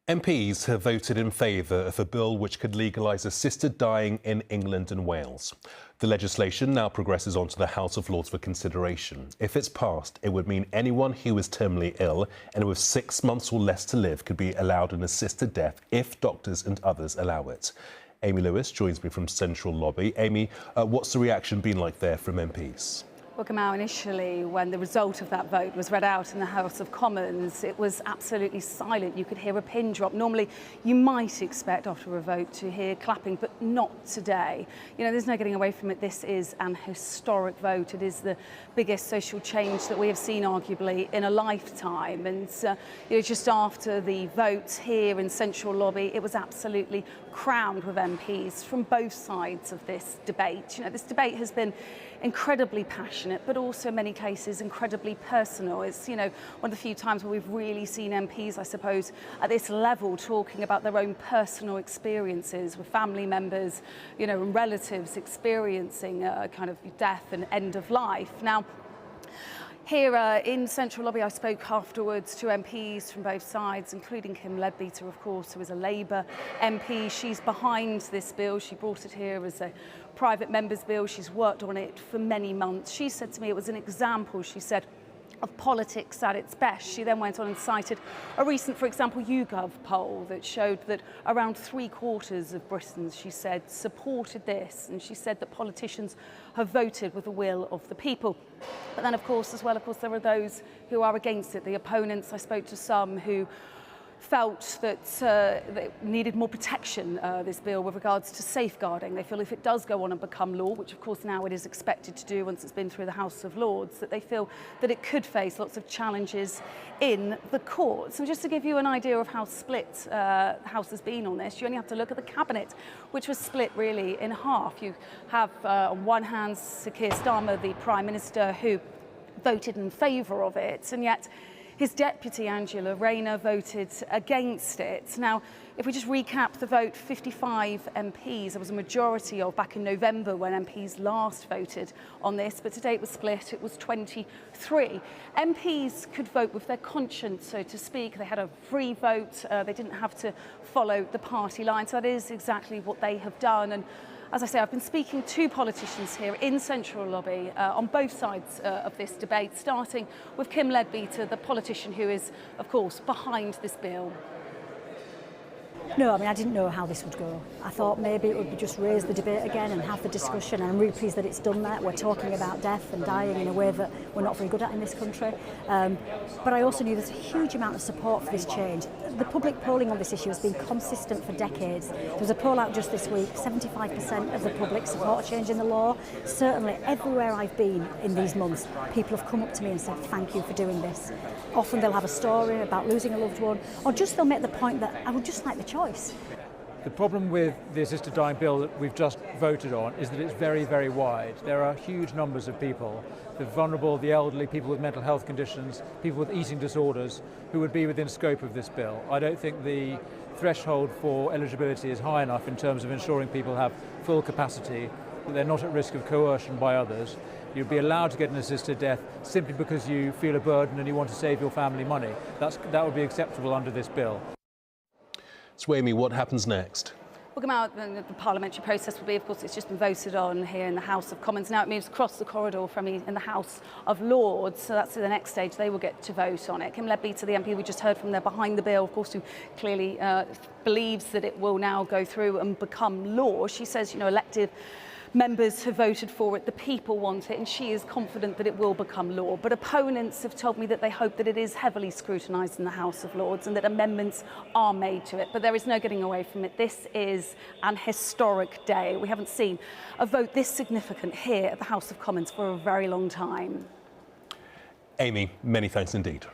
MPs have voted in favour of a bill which could legalise assisted dying in England and Wales. The legislation now progresses onto the House of Lords for consideration. If it's passed, it would mean anyone who is terminally ill and with 6 months or less to live could be allowed an assisted death if doctors and others allow it. Amy Lewis joins me from Central Lobby. Amy, what's the reaction been like there from MPs? Well, Gamal, initially, when the result of that vote was read out in the House of Commons, it was absolutely silent. You could hear a pin drop. Normally, you might expect after a vote to hear clapping, but not today. You know, there's no getting away from it. This is an historic vote. It is the biggest social change that we have seen, arguably, in a lifetime. And you know, just after the vote here in Central Lobby, it was absolutely crammed with MPs from both sides of this debate. You know, this debate has been incredibly passionate, but also in many cases incredibly personal. It's, you know, one of the few times where we've really seen MPs, I suppose, at this level talking about their own personal experiences with family members, you know, and relatives experiencing a kind of death and end of life. Now, here in Central Lobby, I spoke afterwards to MPs from both sides, including Kim Leadbeater, of course, who is a Labour MP. She's behind this bill. She brought it here as a private member's bill. She's worked on it for many months. She said to me it was an example, she said, of politics at its best. She then went on and cited a recent, for example, YouGov poll that showed that around 3/4 of Britons, she said, supported this. And she said that politicians have voted with the will of the people. But then, of course, as well, of course, there are those who are against it. The opponents, I spoke to some who felt that they needed more protection, this bill, with regards to safeguarding. They feel if it does go on and become law, which of course now it is expected to do once it's been through the House of Lords, that they feel that it could face lots of challenges in the courts. And just to give you an idea of how split the House has been on this, you only have to look at the Cabinet, which was split really in half. You have on one hand Sir Keir Starmer, the Prime Minister, who voted in favour of it, and yet his deputy, Angela Rayner, voted against it. Now, if we just recap the vote, 55 MPs, there was a majority of back in November when MPs last voted on this, but today it was split, it was 23. MPs could vote with their conscience, so to speak. They had a free vote, they didn't have to follow the party line, so that is exactly what they have done. And as I say, I've been speaking to politicians here in Central Lobby on both sides of this debate, starting with Kim Leadbeater, the politician who is, of course, behind this bill. No, I mean, I didn't know how this would go. I thought maybe it would just raise the debate again and have the discussion, and I'm really pleased that it's done that. We're talking about death and dying in a way that we're not very good at in this country. But I also knew there's a huge amount of support for this change. The public polling on this issue has been consistent for decades. There was a poll out just this week, 75% of the public support a change in the law. Certainly, everywhere I've been in these months, people have come up to me and said, thank you for doing this. Often they'll have a story about losing a loved one, or just they'll make the point that I would just like the choice. The problem with the assisted dying bill that we've just voted on is that it's very, very wide. There are huge numbers of people, the vulnerable, the elderly, people with mental health conditions, people with eating disorders, who would be within scope of this bill. I don't think the threshold for eligibility is high enough in terms of ensuring people have full capacity, that they're not at risk of coercion by others. You'd be allowed to get an assisted death simply because you feel a burden and you want to save your family money. That would be acceptable under this bill. So, Amy, what happens next? Well, Gamal, the parliamentary process will be, of course, it's just been voted on here in the House of Commons. Now it moves across the corridor from in the House of Lords, so that's the next stage. They will get to vote on it. Kim Leadbeater, the MP we just heard from there behind the bill, of course, who clearly believes that it will now go through and become law. She says, you know, elected members have voted for it, the people want it, and she is confident that it will become law. But opponents have told me that they hope that it is heavily scrutinised in the House of Lords and that amendments are made to it. But there is no getting away from it. This is an historic day. We haven't seen a vote this significant here at the House of Commons for a very long time. Amy, many thanks indeed.